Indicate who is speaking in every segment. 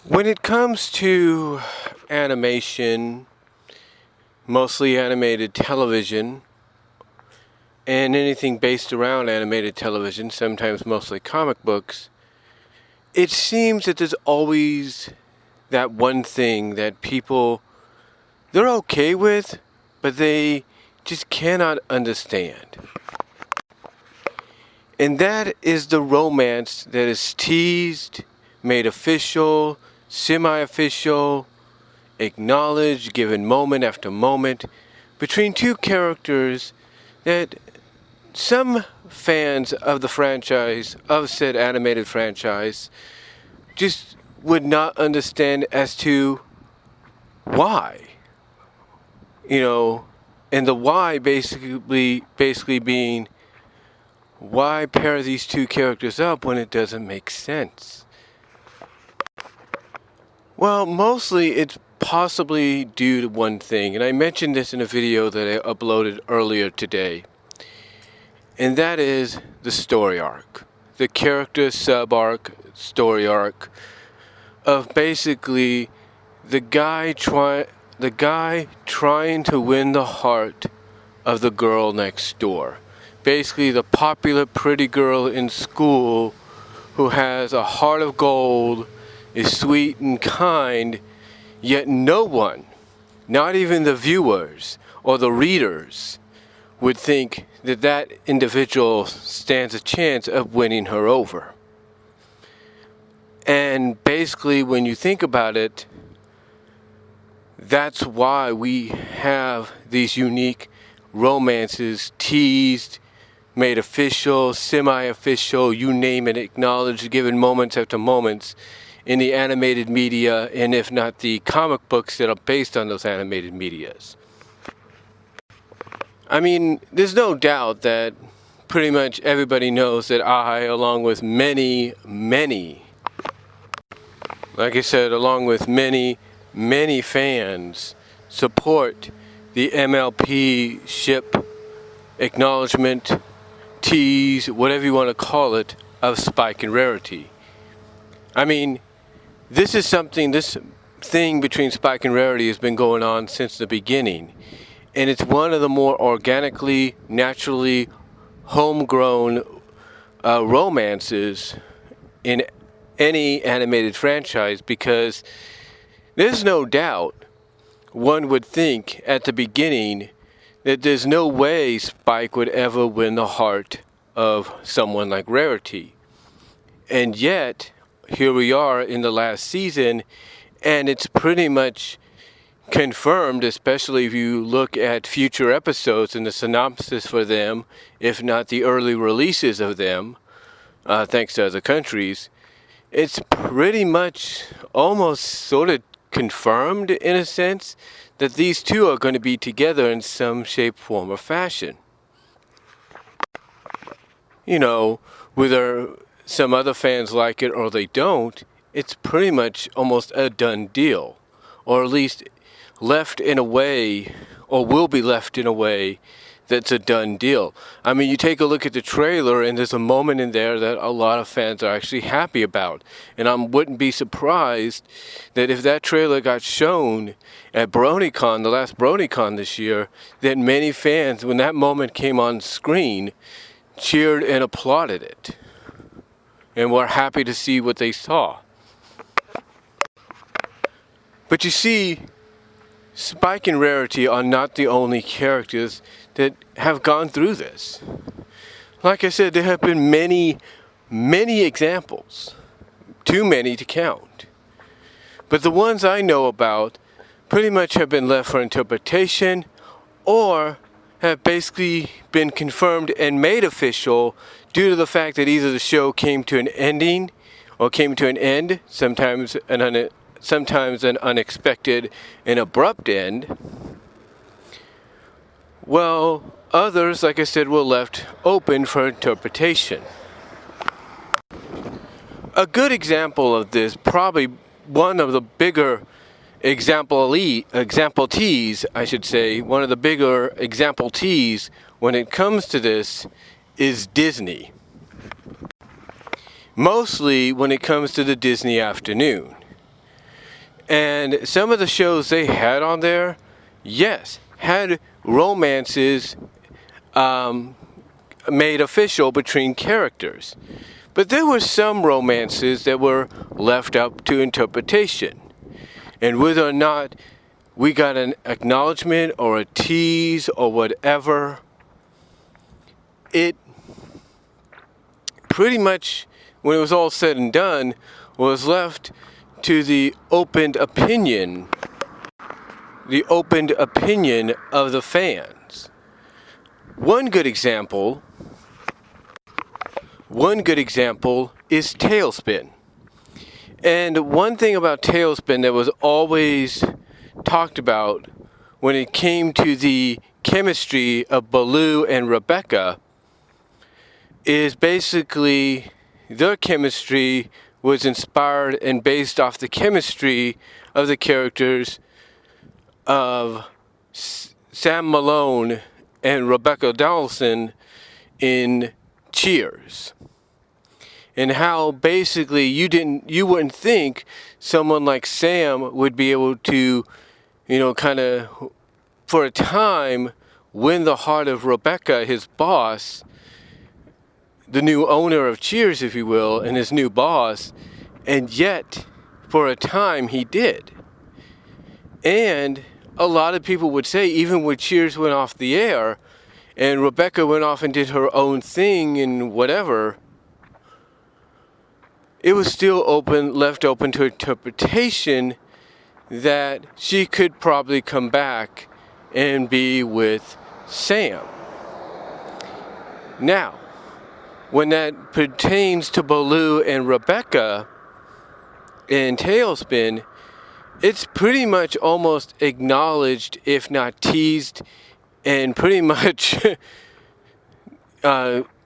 Speaker 1: When it comes to animation, mostly animated television, and anything based around animated television, sometimes mostly comic books, it seems that there's always that one thing that they're okay with, but they just cannot understand. And that is the romance that is teased, made official, semi-official, acknowledged, given moment after moment, between two characters that some fans of the franchise, of said animated franchise, just would not understand as to why. And the why basically being, why pair these two characters up when it doesn't make sense? Well, mostly it's possibly due to one thing, and I mentioned this in a video that I uploaded earlier today, and that is the story arc. The character sub-arc, story arc, of basically the guy trying to win the heart of the girl next door. Basically the popular pretty girl in school who has a heart of gold, is sweet and kind, yet no one, not even the viewers or the readers, would think that that individual stands a chance of winning her over. And basically, when you think about it, that's why we have these unique romances teased, made official, semi-official, you name it, acknowledged, given moments after moments in the animated media, and if not the comic books that are based on those animated medias. I mean, there's no doubt that pretty much everybody knows that I, along with many, like I said, along with many fans, support the MLP ship acknowledgement, tease, whatever you want to call it, of Spike and Rarity. I mean, this thing between Spike and Rarity has been going on since the beginning. And it's one of the more organically, naturally, homegrown romances in any animated franchise, because there's no doubt, one would think at the beginning, that there's no way Spike would ever win the heart of someone like Rarity. And yet, here we are in the last season, and it's pretty much confirmed, especially if you look at future episodes and the synopsis for them, if not the early releases of them, thanks to other countries. It's pretty much almost sort of confirmed, in a sense, that these two are going to be together in some shape, form, or fashion. Whether some other fans like it or they don't, it's pretty much almost a done deal. Or at least left in a way, or will be left in a way, that's a done deal. I mean, you take a look at the trailer, and there's a moment in there that a lot of fans are actually happy about. And I wouldn't be surprised that if that trailer got shown at BronyCon, the last BronyCon this year, that many fans, when that moment came on screen, cheered and applauded it. And were happy to see what they saw. But you see, Spike and Rarity are not the only characters that have gone through this. Like I said, there have been many examples. Too many to count. But the ones I know about pretty much have been left for interpretation, or have basically been confirmed and made official due to the fact that either the show came to an ending or came to an end, sometimes an unexpected and abrupt end. Well, others, like I said, were left open for interpretation. A good example of this, probably one of the bigger examplees, I should say, one of the bigger examplees when it comes to this is Disney. Mostly when it comes to the Disney afternoon. And some of the shows they had on there, yes, had romances made official between characters. But there were some romances that were left up to interpretation. And whether or not we got an acknowledgement or a tease or whatever, it pretty much, when it was all said and done, was left to the opened opinion of the fans. One good example is Tailspin. And one thing about Tailspin that was always talked about when it came to the chemistry of Baloo and Rebecca is basically their chemistry was inspired and based off the chemistry of the characters of Sam Malone and Rebecca Dawson in Cheers. And how basically you wouldn't think someone like Sam would be able to, kind of, for a time, win the heart of Rebecca, his boss, the new owner of Cheers, if you will, and his new boss, and yet, for a time, he did. And a lot of people would say, even when Cheers went off the air, and Rebecca went off and did her own thing and whatever, it was still left open to interpretation that she could probably come back and be with Sam. Now, when that pertains to Baloo and Rebecca in Tailspin, it's pretty much almost acknowledged, if not teased, and pretty much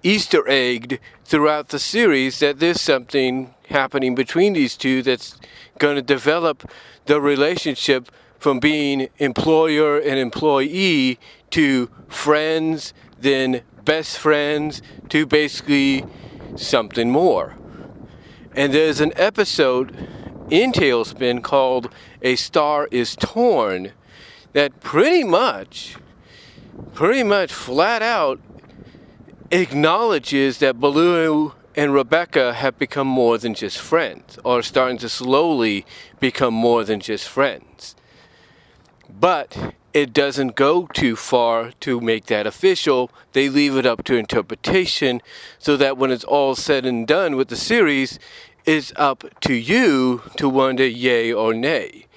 Speaker 1: Easter egged throughout the series that there's something happening between these two that's going to develop the relationship from being employer and employee to friends, then best friends, to basically something more. And there's an episode in Tailspin called A Star is Torn that pretty much flat out acknowledges that Baloo and Rebecca have become more than just friends, or starting to slowly become more than just friends. But it doesn't go too far to make that official. They leave it up to interpretation, so that when it's all said and done with the series, it's up to you to wonder yay or nay.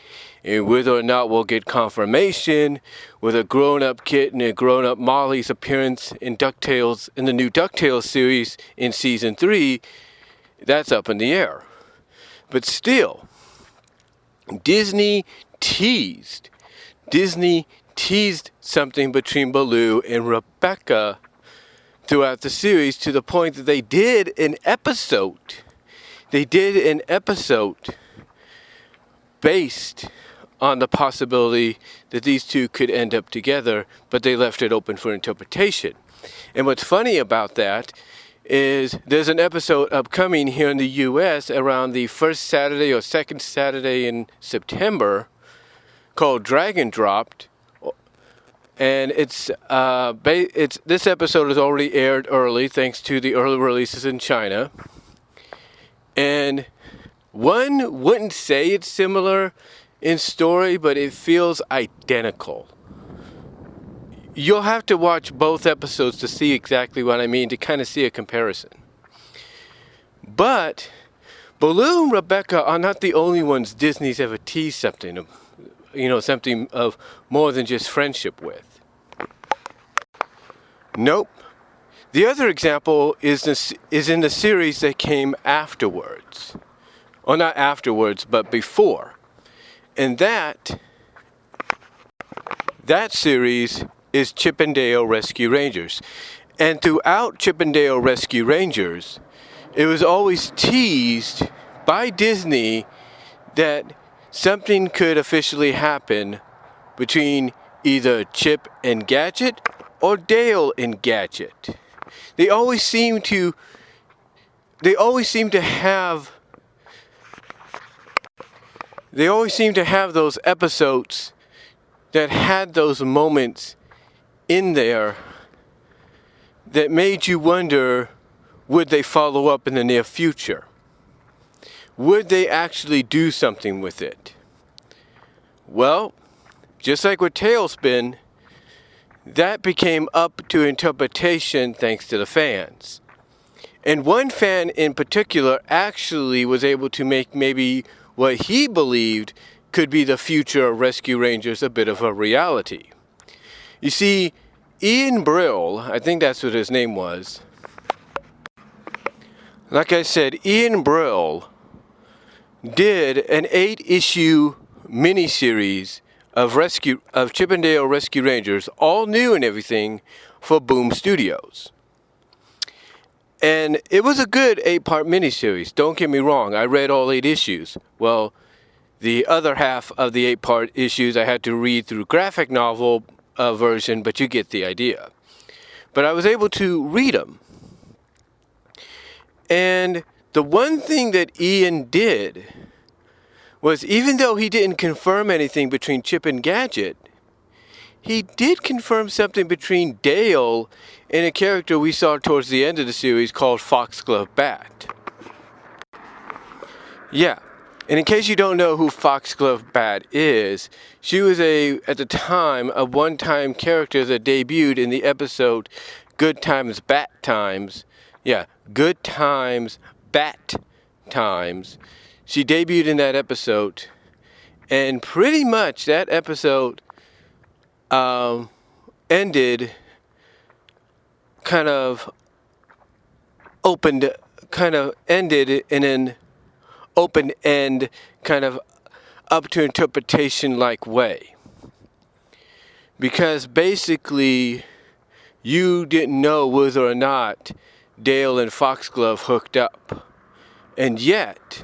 Speaker 1: And whether or not we'll get confirmation with a grown-up Kit and a grown-up Molly's appearance in DuckTales, in the new DuckTales series in Season 3, that's up in the air. But still, Disney teased something between Baloo and Rebecca throughout the series, to the point that they did an episode based on the possibility that these two could end up together, but they left it open for interpretation. And what's funny about that is there's an episode upcoming here in the U.S. around the first Saturday or second Saturday in September called Dragon Dropped. And it's this episode is already aired early thanks to the early releases in China. And one wouldn't say it's similar in story, but it feels identical. You'll have to watch both episodes to see exactly what I mean, to kind of see a comparison. But Baloo and Rebecca are not the only ones Disney's ever teased something of, something of more than just friendship with. Nope. The other example is in the series that came afterwards. Or not afterwards, but before. And that series is Chip 'n Dale Rescue Rangers. And throughout Chip 'n Dale Rescue Rangers, it was always teased by Disney that something could officially happen between either Chip and Gadget or Dale and Gadget. They always seem to have they always seem to have those episodes that had those moments in there that made you wonder, would they follow up in the near future? Would they actually do something with it? Well, just like with Tailspin, that became up to interpretation thanks to the fans. And one fan in particular actually was able to make maybe what he believed could be the future of Rescue Rangers a bit of a reality. You see, Ian Brill, I think that's what his name was. Like I said, Ian Brill did an 8-issue miniseries of Chippendale Rescue Rangers, all new and everything, for Boom Studios. And it was a good 8-part miniseries, don't get me wrong. I read all 8 issues. Well, the other half of the 8-part issues I had to read through graphic novel version, but you get the idea. But I was able to read them. And the one thing that Ian did was, even though he didn't confirm anything between Chip and Gadget, he did confirm something between Dale and a character we saw towards the end of the series called Foxglove Bat. Yeah, and in case you don't know who Foxglove Bat is, she was at the time, a one-time character that debuted in the episode Good Times Bat Times. Yeah, Good Times Bat Times. She debuted in that episode, and pretty much that episode ended ended in an open end, kind of up to interpretation like way. Because basically, you didn't know whether or not Dale and Foxglove hooked up. And yet,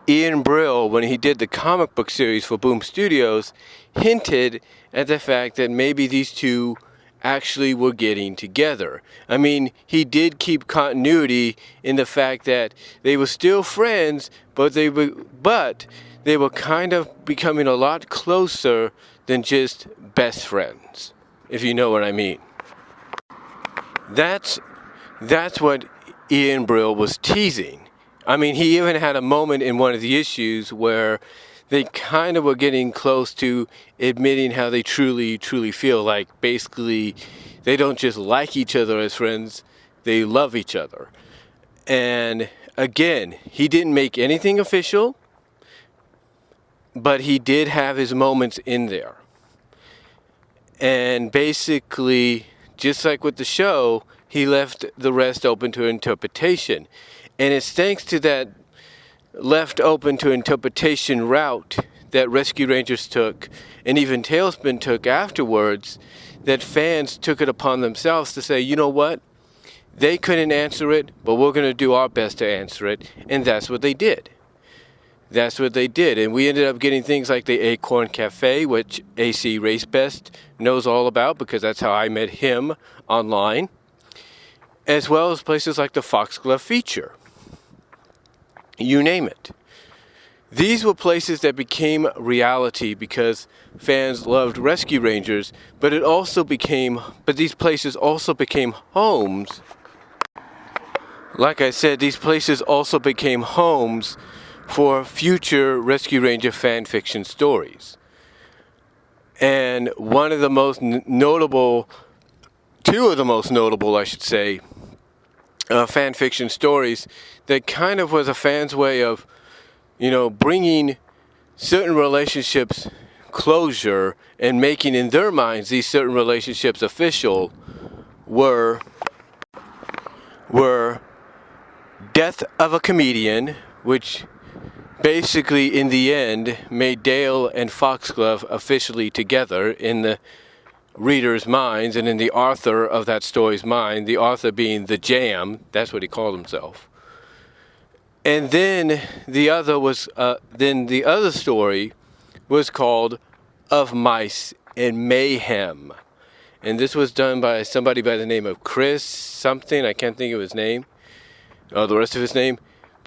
Speaker 1: Ian Brill, when he did the comic book series for Boom Studios, hinted at the fact that maybe these two actually were getting together. I mean, he did keep continuity in the fact that they were still friends, but they were kind of becoming a lot closer than just best friends, if you know what I mean. That's what Ian Brill was teasing. I mean, he even had a moment in one of the issues where they kind of were getting close to admitting how they truly, truly feel. Like, basically, they don't just like each other as friends, they love each other. And again, he didn't make anything official, but he did have his moments in there. And basically, just like with the show, he left the rest open to interpretation. And it's thanks to that left open to interpretation route that Rescue Rangers took, and even Tailspin took afterwards, that fans took it upon themselves to say, you know what? They couldn't answer it, but we're going to do our best to answer it. And that's what they did. That's what they did. And we ended up getting things like the Acorn Cafe, which AC Racebest knows all about because that's how I met him online, as well as places like the Foxglove Feature. You name it. These were places that became reality because fans loved Rescue Rangers, but these places also became homes. Like I said, these places also became homes for future Rescue Ranger fan fiction stories. And one of the most notable, two of the most notable, I should say, fan fiction stories that kind of was a fan's way of, bringing certain relationships closure and making in their minds these certain relationships official were Death of a Comedian, which basically in the end made Dale and Foxglove officially together in the reader's minds and in the author of that story's mind, the author being the Jam, that's what he called himself. And then the other story was called Of Mice and Mayhem. And this was done by somebody by the name of Chris something, I can't think of his name, or the rest of his name.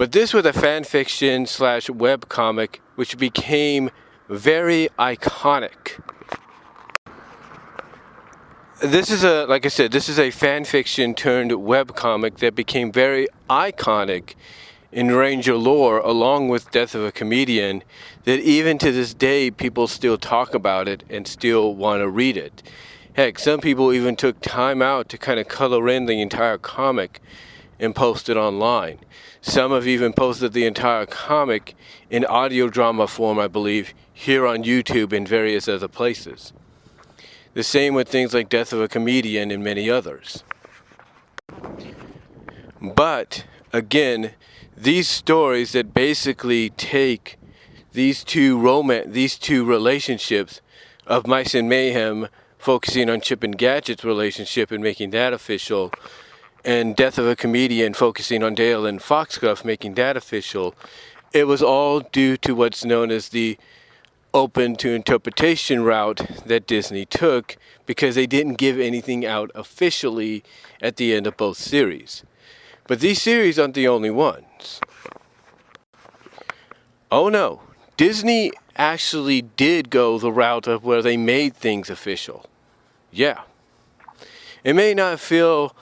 Speaker 1: But this was a fan fiction slash web comic which became very iconic. This is like I said, this is a fan fiction turned web comic that became very iconic in Ranger lore, along with Death of a Comedian, that even to this day people still talk about it and still want to read it. Heck, some people even took time out to kind of color in the entire comic and post it online. Some have even posted the entire comic in audio drama form, I believe, here on YouTube and various other places. The same with things like Death of a Comedian and many others. But, again, these stories that basically take these two relationships of Mice and Mayhem, focusing on Chip and Gadget's relationship and making that official, and Death of a Comedian focusing on Dale and Foxglove, making that official, it was all due to what's known as the open to interpretation route that Disney took, because they didn't give anything out officially at the end of both series. But these series aren't the only ones. Oh no, Disney actually did go the route of where they made things official. Yeah. It may not feel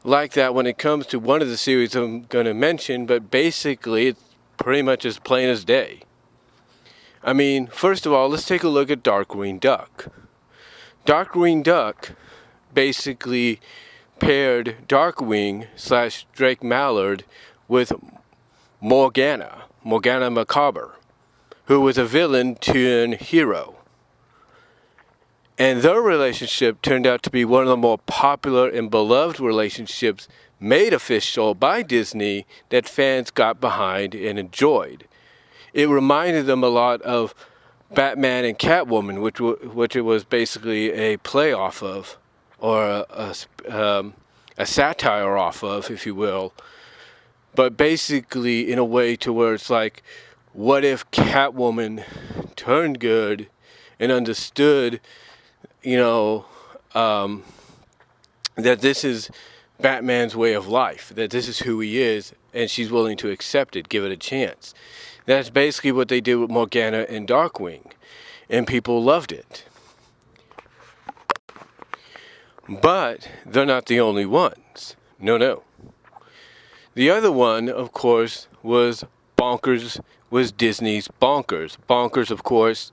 Speaker 1: like that when it comes to one of the series I'm going to mention, but basically it's pretty much as plain as day. I mean, first of all, let's take a look at Darkwing Duck. Darkwing Duck basically paired Darkwing slash Drake Mallard with Morgana Macabre, who was a villain turned hero. And their relationship turned out to be one of the more popular and beloved relationships made official by Disney that fans got behind and enjoyed. It reminded them a lot of Batman and Catwoman, which it was basically a play off of, or a satire off of, if you will. But basically in a way to where it's like, what if Catwoman turned good and understood, that this is Batman's way of life, that this is who he is, and she's willing to accept it, give it a chance. That's basically what they did with Morgana and Darkwing, and people loved it. But they're not the only ones. No. The other one, of course, was Bonkers, was Disney's Bonkers. Bonkers, of course,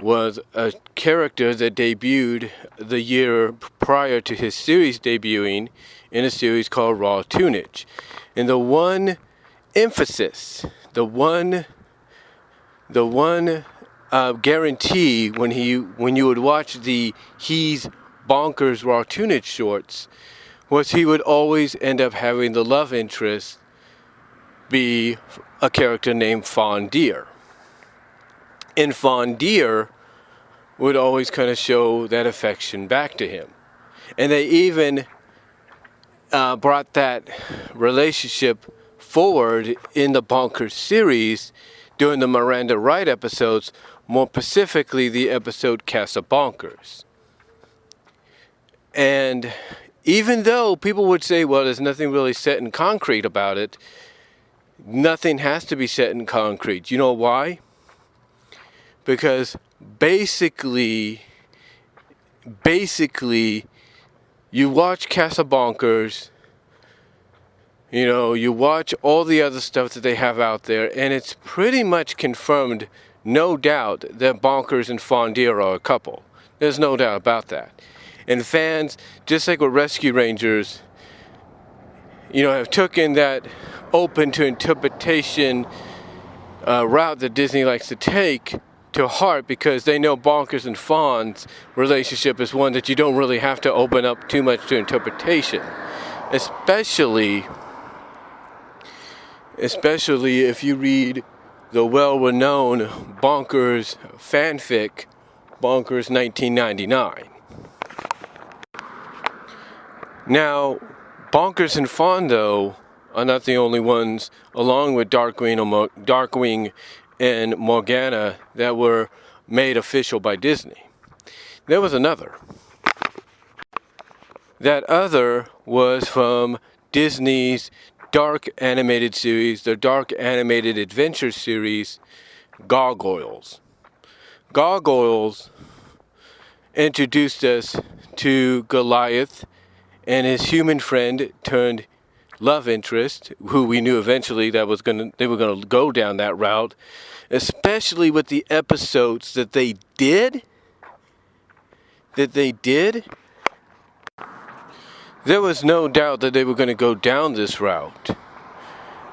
Speaker 1: was a character that debuted the year prior to his series debuting in a series called Raw Tunage. And the one emphasis, the one guarantee when you would watch the He's Bonkers Raw Tunage shorts was he would always end up having the love interest be a character named Fawn Deer. And Fawn Deer would always kind of show that affection back to him. And they even brought that relationship forward in the Bonkers series during the Miranda Wright episodes, more specifically the episode Casa Bonkers. And even though people would say, well, there's nothing really set in concrete about it, nothing has to be set in concrete. You know why? Because basically, you watch Casa Bonkers, you watch all the other stuff that they have out there, and it's pretty much confirmed, no doubt, that Bonkers and Fawn Deer are a couple. There's no doubt about that. And fans, just like with Rescue Rangers, have taken that open to interpretation route that Disney likes to take to heart, because they know Bonkers and Fawn's relationship is one that you don't really have to open up too much to interpretation, especially if you read the well-renowned Bonkers fanfic, Bonkers 1999. Now, Bonkers and Fawn, though, are not the only ones, along with Darkwing and Morgana, that were made official by Disney. There was another. That other was from Disney's dark animated series, the dark animated adventure series, Gargoyles. Gargoyles introduced us to Goliath and his human friend turned love interest, who we knew eventually they were gonna go down that route, especially with the episodes that they did. There was no doubt that they were going to go down this route.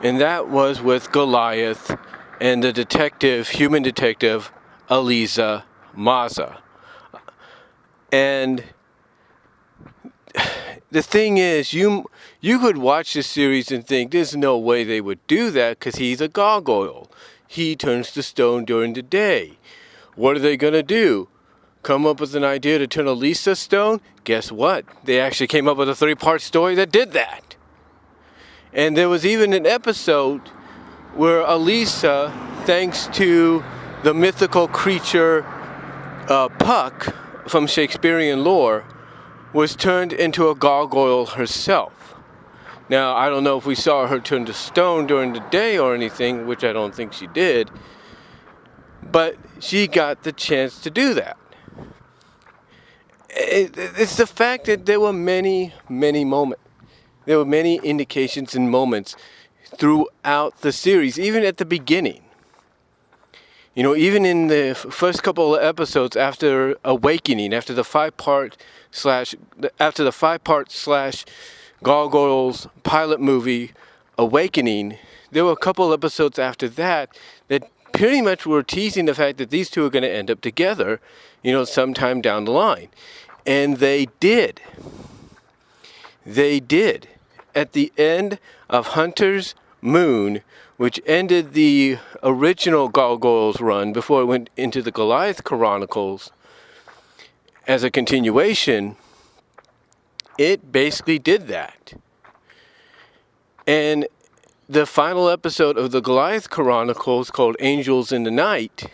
Speaker 1: And that was with Goliath and the human detective, Eliza Maza. And the thing is, you could watch this series and think, there's no way they would do that because he's a gargoyle. He turns to stone during the day. What are they going to do? Come up with an idea to turn Elisa stone? Guess what? They actually came up with a 3-part story that did that. And there was even an episode where Elisa, thanks to the mythical creature Puck from Shakespearean lore, was turned into a gargoyle herself. Now, I don't know if we saw her turn to stone during the day or anything, which I don't think she did, but she got the chance to do that. It's the fact that there were many moments. There were many indications and moments throughout the series, even at the beginning. You know, even in the first couple of episodes after Awakening, after the 5-part / Gargoyles pilot movie Awakening, there were a couple episodes after that pretty much were teasing the fact that these two are going to end up together, you know, sometime down the line. And they did. They did. At the end of Hunter's Moon, which ended the original Gargoyles run before it went into the Goliath Chronicles as a continuation, it basically did that. And the final episode of the Goliath Chronicles, called Angels in the Night,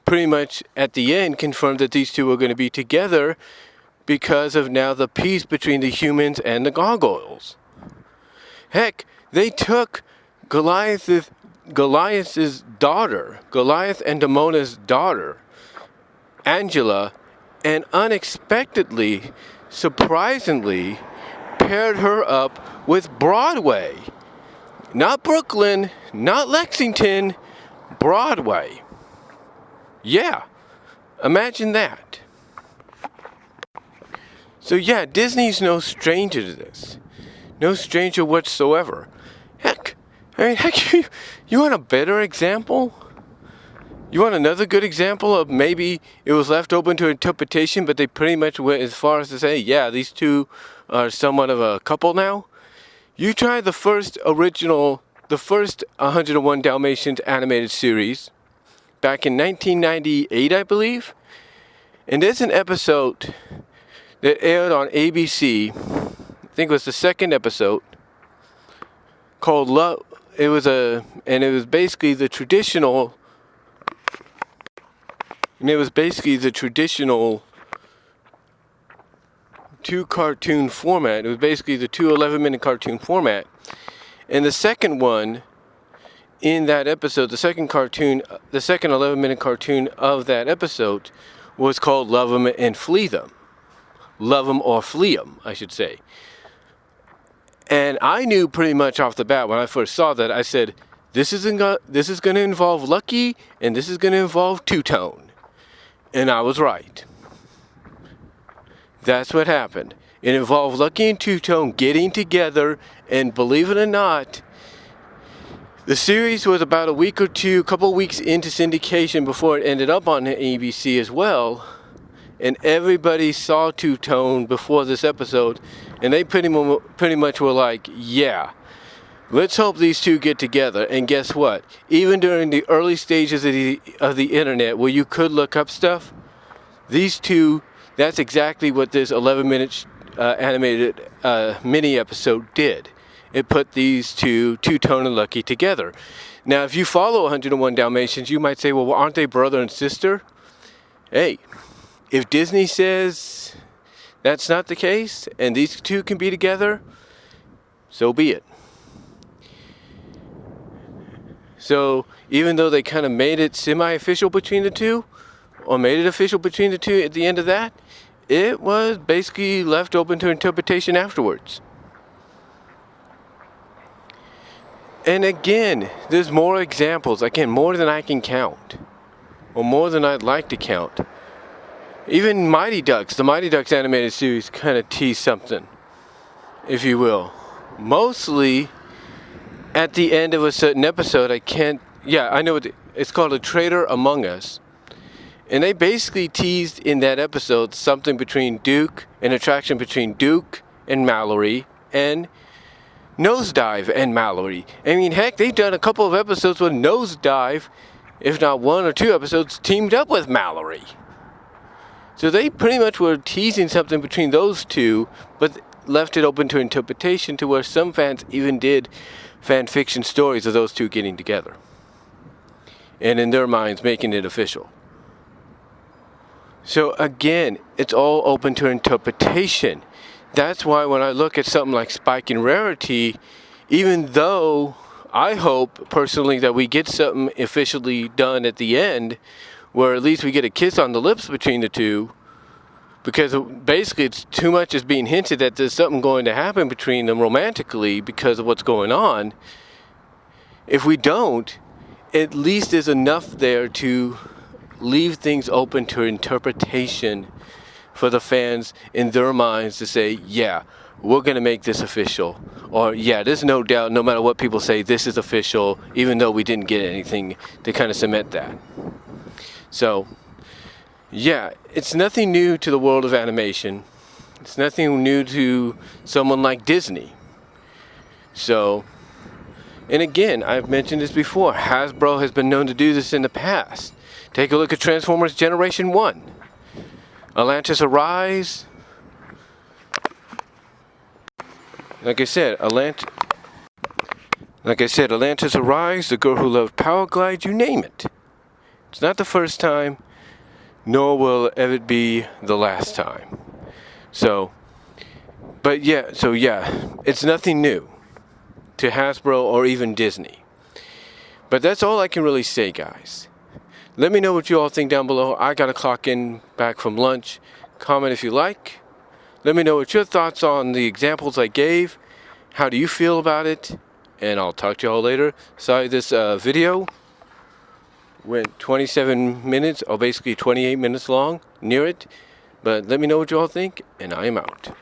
Speaker 1: pretty much at the end confirmed that these two were going to be together because of now the peace between the humans and the gargoyles. Heck, they took Goliath's daughter, Goliath and Damona's daughter, Angela, and unexpectedly, surprisingly, paired her up with Broadway. Not Brooklyn, not Lexington, Broadway. Yeah, imagine that. So yeah, Disney's no stranger to this. No stranger whatsoever. Heck, you want a better example? You want another good example of maybe it was left open to interpretation, but they pretty much went as far as to say, yeah, these two are somewhat of a couple now? You try the first 101 Dalmatians animated series back in 1998, I believe. And there's an episode that aired on ABC, I think it was the second episode, called Love. It was basically the traditional 2 cartoon format. It was basically the 2 11-minute cartoon format. And the second one in that episode, the second 11-minute cartoon of that episode was called Love 'Em and Flee Them. Love 'Em or Flee 'Em, I should say. And I knew pretty much off the bat when I first saw that, I said, this is going to involve Lucky and this is going to involve Two-Tone. And I was right. That's what happened. It involved Lucky and Two-Tone getting together, and believe it or not, the series was about a couple weeks into syndication before it ended up on ABC as well. And everybody saw Two-Tone before this episode, and they pretty much were like, yeah, let's hope these two get together. And guess what? Even during the early stages of the internet where you could look up stuff, these two, that's exactly what this 11-minute animated mini episode did. It put these Two-Tone and Lucky together. Now, if you follow 101 Dalmatians, you might say, well, aren't they brother and sister? Hey, if Disney says that's not the case and these two can be together, so be it. So even though they kind of made it semi-official between the two, or made it official between the two at the end of that, it was basically left open to interpretation afterwards. And again, there's more examples. Again, more than I can count, or more than I'd like to count. Even Mighty Ducks, the Mighty Ducks animated series, kind of teased something, if you will. Mostly at the end of a certain episode. I know it's called A Traitor Among Us. And they basically teased in that episode something between an attraction between Duke and Mallory, and Nosedive and Mallory. I mean, heck, they've done a couple of episodes where Nosedive, if not one or two episodes, teamed up with Mallory. So they pretty much were teasing something between those two, but left it open to interpretation, to where some fans even did fan fiction stories of those two getting together, and in their minds making it official. So again, it's all open to interpretation. That's why when I look at something like Spike and Rarity, even though I hope personally that we get something officially done at the end, where at least we get a kiss on the lips between the two, because basically it's too much is being hinted that there's something going to happen between them romantically because of what's going on. If we don't, at least there's enough there to leave things open to interpretation for the fans in their minds to say, yeah, we're going to make this official. Or, yeah, there's no doubt, no matter what people say, this is official, even though we didn't get anything to kind of cement that. So, yeah, it's nothing new to the world of animation. It's nothing new to someone like Disney. So, and again, I've mentioned this before, Hasbro has been known to do this in the past. Take a look at Transformers Generation 1. Atlantis Arise. Like I said, Atlantis Arise, The Girl Who Loved Power Glide, you name it. It's not the first time, nor will it ever be the last time. It's nothing new to Hasbro or even Disney. But that's all I can really say, guys. Let me know what you all think down below. I gotta clock in back from lunch. Comment if you like. Let me know what your thoughts on the examples I gave. How do you feel about it? And I'll talk to you all later. Sorry this video went 27 minutes, or basically 28 minutes long, near it. But let me know what you all think, and I am out.